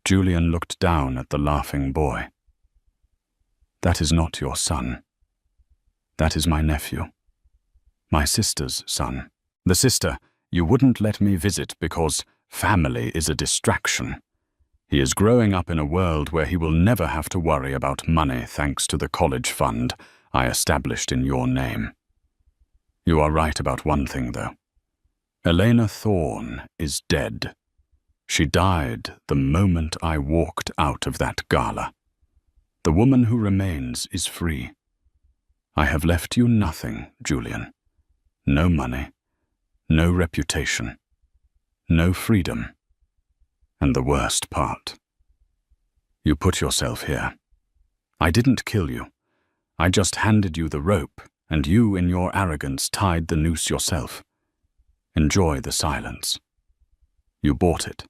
Julian looked down at the laughing boy. That is not your son. That is my nephew. My sister's son. The sister you wouldn't let me visit because family is a distraction. He is growing up in a world where he will never have to worry about money thanks to the college fund I established in your name. You are right about one thing, though. Elena Thorne is dead. She died the moment I walked out of that gala. The woman who remains is free. I have left you nothing, Julian. No money, no reputation, no freedom. And the worst part. You put yourself here. I didn't kill you. I just handed you the rope, and you, in your arrogance, tied the noose yourself. Enjoy the silence. You bought it.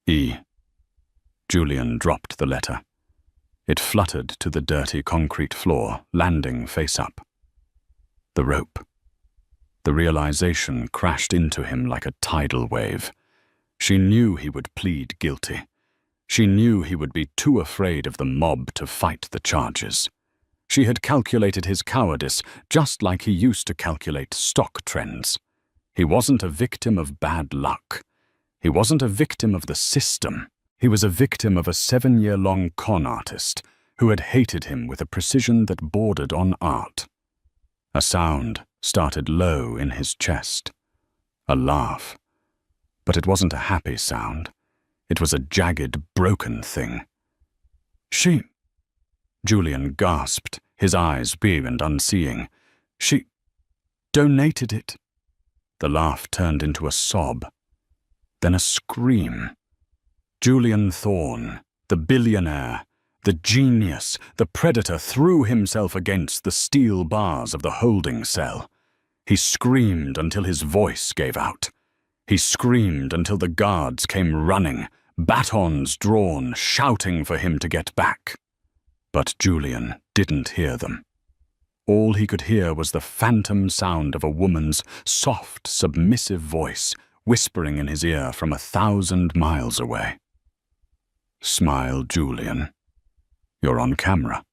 E. Julian dropped the letter. It fluttered to the dirty concrete floor, landing face up. The rope. The realization crashed into him like a tidal wave. She knew he would plead guilty. She knew he would be too afraid of the mob to fight the charges. She had calculated his cowardice just like he used to calculate stock trends. He wasn't a victim of bad luck. He wasn't a victim of the system. He was a victim of a 7-year-long con artist who had hated him with a precision that bordered on art. A sound started low in his chest. A laugh. But it wasn't a happy sound. It was a jagged, broken thing. She... Julian gasped, his eyes big and unseeing. She donated it. The laugh turned into a sob. Then a scream. Julian Thorne, the billionaire, the genius, the predator, threw himself against the steel bars of the holding cell. He screamed until his voice gave out. He screamed until the guards came running, batons drawn, shouting for him to get back. But Julian didn't hear them. All he could hear was the phantom sound of a woman's soft, submissive voice whispering in his ear from 1,000 miles away. Smile, Julian. You're on camera.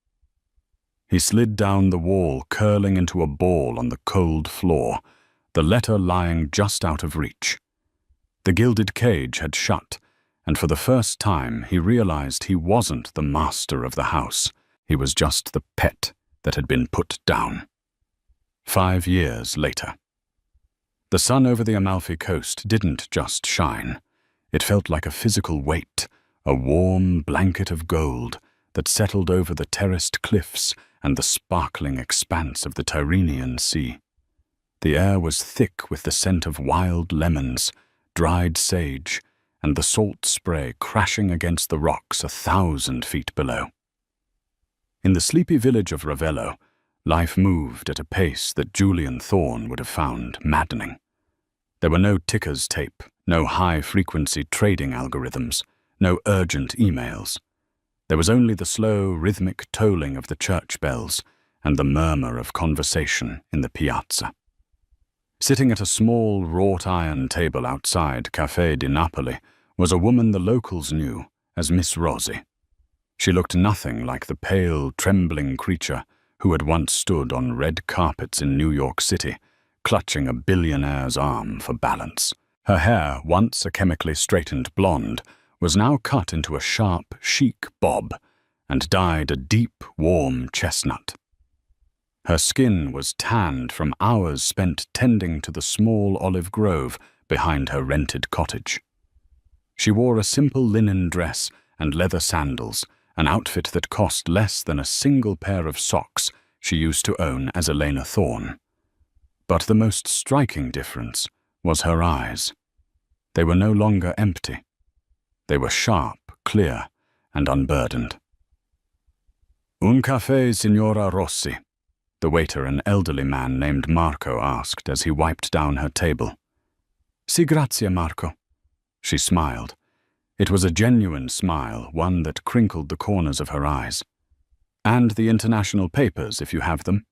He slid down the wall, curling into a ball on the cold floor, the letter lying just out of reach. The gilded cage had shut, and for the first time he realized he wasn't the master of the house. He was just the pet that had been put down. 5 years later. The sun over the Amalfi Coast didn't just shine. It felt like a physical weight, a warm blanket of gold that settled over the terraced cliffs and the sparkling expanse of the Tyrrhenian Sea. The air was thick with the scent of wild lemons, dried sage, and the salt spray crashing against the rocks 1,000 feet below. In the sleepy village of Ravello, life moved at a pace that Julian Thorne would have found maddening. There were no tickers tape, no high-frequency trading algorithms, no urgent emails. There was only the slow, rhythmic tolling of the church bells and the murmur of conversation in the piazza. Sitting at a small wrought-iron table outside Café di Napoli was a woman the locals knew as Miss Rossi. She looked nothing like the pale, trembling creature who had once stood on red carpets in New York City, clutching a billionaire's arm for balance. Her hair, once a chemically straightened blonde, was now cut into a sharp, chic bob and dyed a deep, warm chestnut. Her skin was tanned from hours spent tending to the small olive grove behind her rented cottage. She wore a simple linen dress and leather sandals, an outfit that cost less than a single pair of socks she used to own as Elena Thorne. But the most striking difference was her eyes. They were no longer empty. They were sharp, clear, and unburdened. Un caffè, Signora Rossi, the waiter, an elderly man named Marco, asked as he wiped down her table. Si, grazie, Marco. She smiled. It was a genuine smile, one that crinkled the corners of her eyes. And the international papers, if you have them.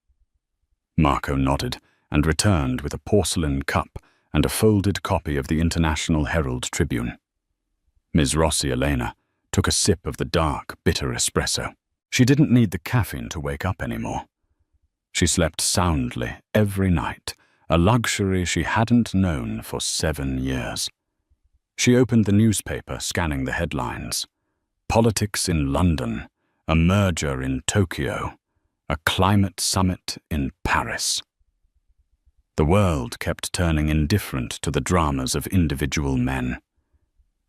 Marco nodded and returned with a porcelain cup and a folded copy of the International Herald Tribune. Ms. Rossi Elena took a sip of the dark, bitter espresso. She didn't need the caffeine to wake up anymore. She slept soundly every night, a luxury she hadn't known for 7 years. She opened the newspaper, scanning the headlines. Politics in London, a merger in Tokyo, a climate summit in Paris. The world kept turning indifferent to the dramas of individual men.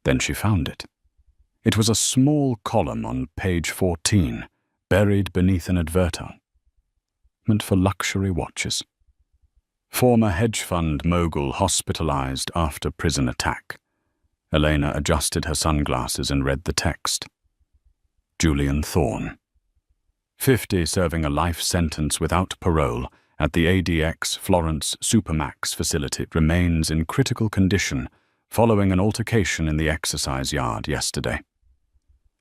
Then she found it. It was a small column on page 14, buried beneath an advertisement. equipment for luxury watches. Former hedge fund mogul hospitalized after prison attack. Elena adjusted her sunglasses and read the text. Julian Thorne. 50 serving a life sentence without parole at the ADX Florence Supermax facility remains in critical condition following an altercation in the exercise yard yesterday.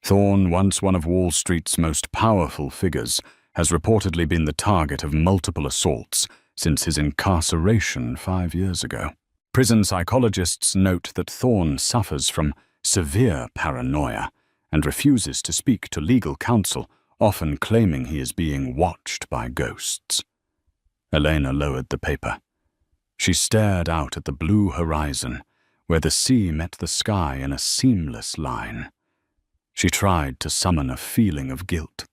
Thorne, once one of Wall Street's most powerful figures, has reportedly been the target of multiple assaults since his incarceration 5 years ago. Prison psychologists note that Thorne suffers from severe paranoia and refuses to speak to legal counsel, often claiming he is being watched by ghosts. Elena lowered the paper. She stared out at the blue horizon, where the sea met the sky in a seamless line. She tried to summon a feeling of guilt.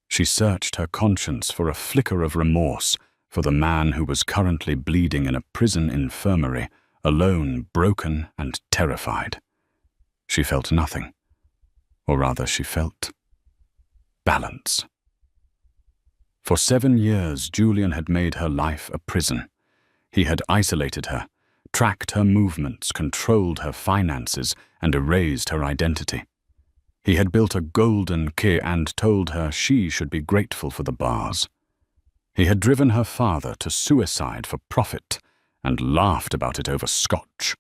She searched her conscience for a flicker of remorse for the man who was currently bleeding in a prison infirmary, alone, broken, and terrified. She felt nothing. Or rather, she felt balance. For 7 years, Julian had made her life a prison. He had isolated her, tracked her movements, controlled her finances, and erased her identity. He had built a golden key and told her she should be grateful for the bars. He had driven her father to suicide for profit and laughed about it over scotch.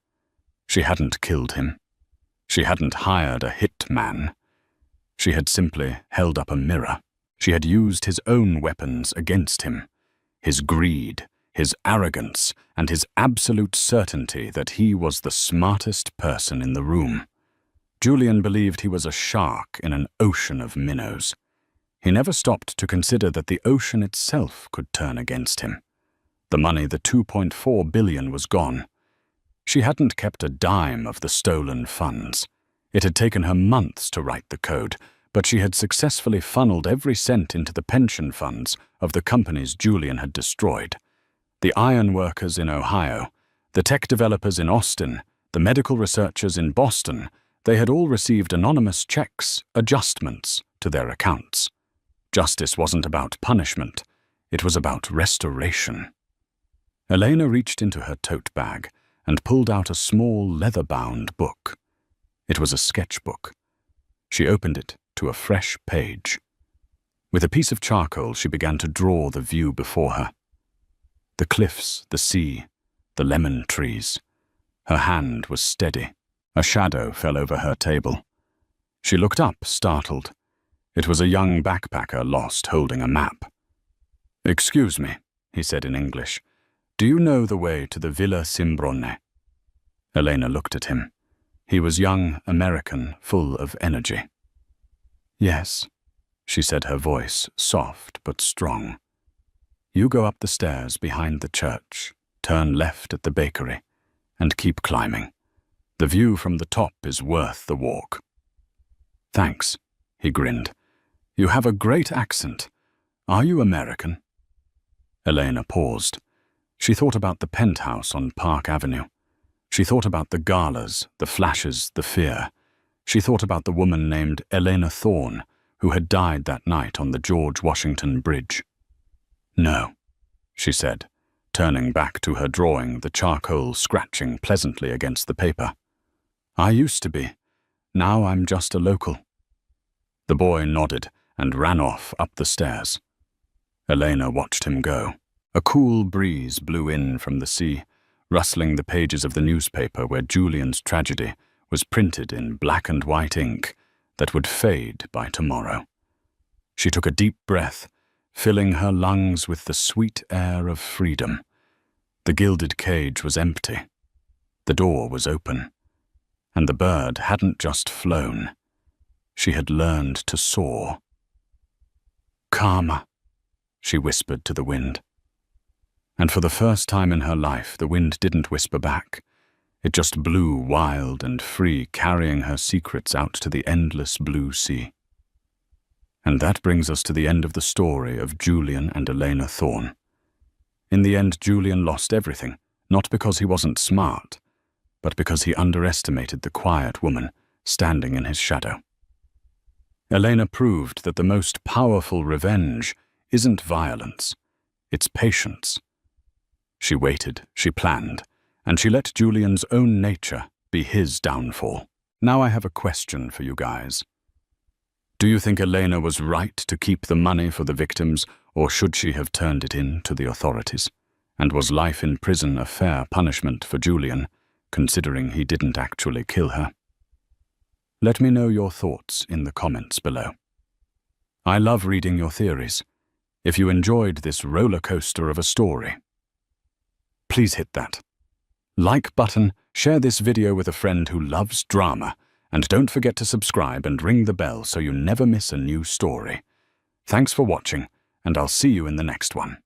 She hadn't killed him. She hadn't hired a hitman. She had simply held up a mirror. She had used his own weapons against him. His greed, his arrogance, and his absolute certainty that he was the smartest person in the room. Julian believed he was a shark in an ocean of minnows. He never stopped to consider that the ocean itself could turn against him. The money, the $2.4 billion, was gone. She hadn't kept a dime of the stolen funds. It had taken her months to write the code, but she had successfully funneled every cent into the pension funds of the companies Julian had destroyed. The iron workers in Ohio, the tech developers in Austin, the medical researchers in Boston, they had all received anonymous checks, adjustments to their accounts. Justice wasn't about punishment. It was about restoration. Elena reached into her tote bag and pulled out a small leather-bound book. It was a sketchbook. She opened it to a fresh page. With a piece of charcoal, she began to draw the view before her. The cliffs, the sea, the lemon trees. Her hand was steady. A shadow fell over her table. She looked up, startled. It was a young backpacker lost holding a map. "Excuse me," he said in English. "Do you know the way to the Villa Simbrone?" Elena looked at him. He was young, American, full of energy. "Yes," she said, her voice soft but strong. "You go up the stairs behind the church, turn left at the bakery, and keep climbing. The view from the top is worth the walk." "Thanks," he grinned. "You have a great accent. Are you American?" Elena paused. She thought about the penthouse on Park Avenue. She thought about the galas, the flashes, the fear. She thought about the woman named Elena Thorne, who had died that night on the George Washington Bridge. "No," she said, turning back to her drawing, the charcoal scratching pleasantly against the paper. "I used to be. Now I'm just a local." The boy nodded and ran off up the stairs. Elena watched him go. A cool breeze blew in from the sea, rustling the pages of the newspaper where Julian's tragedy was printed in black and white ink that would fade by tomorrow. She took a deep breath, filling her lungs with the sweet air of freedom. The gilded cage was empty. The door was open. And the bird hadn't just flown. She had learned to soar. "Karma," she whispered to the wind. And for the first time in her life, the wind didn't whisper back. It just blew wild and free, carrying her secrets out to the endless blue sea. And that brings us to the end of the story of Julian and Elena Thorne. In the end, Julian lost everything, not because he wasn't smart, but because he underestimated the quiet woman standing in his shadow. Elena proved that the most powerful revenge isn't violence, It's patience. She waited, she planned, and she let Julian's own nature be his downfall. Now I have a question for you guys. Do you think Elena was right to keep the money for the victims, or should she have turned it in to the authorities? And was life in prison a fair punishment for Julian, considering he didn't actually kill her? Let me know your thoughts in the comments below. I love reading your theories. If you enjoyed this roller coaster of a story, please hit that like button, share this video with a friend who loves drama, and don't forget to subscribe and ring the bell so you never miss a new story. Thanks for watching, and I'll see you in the next one.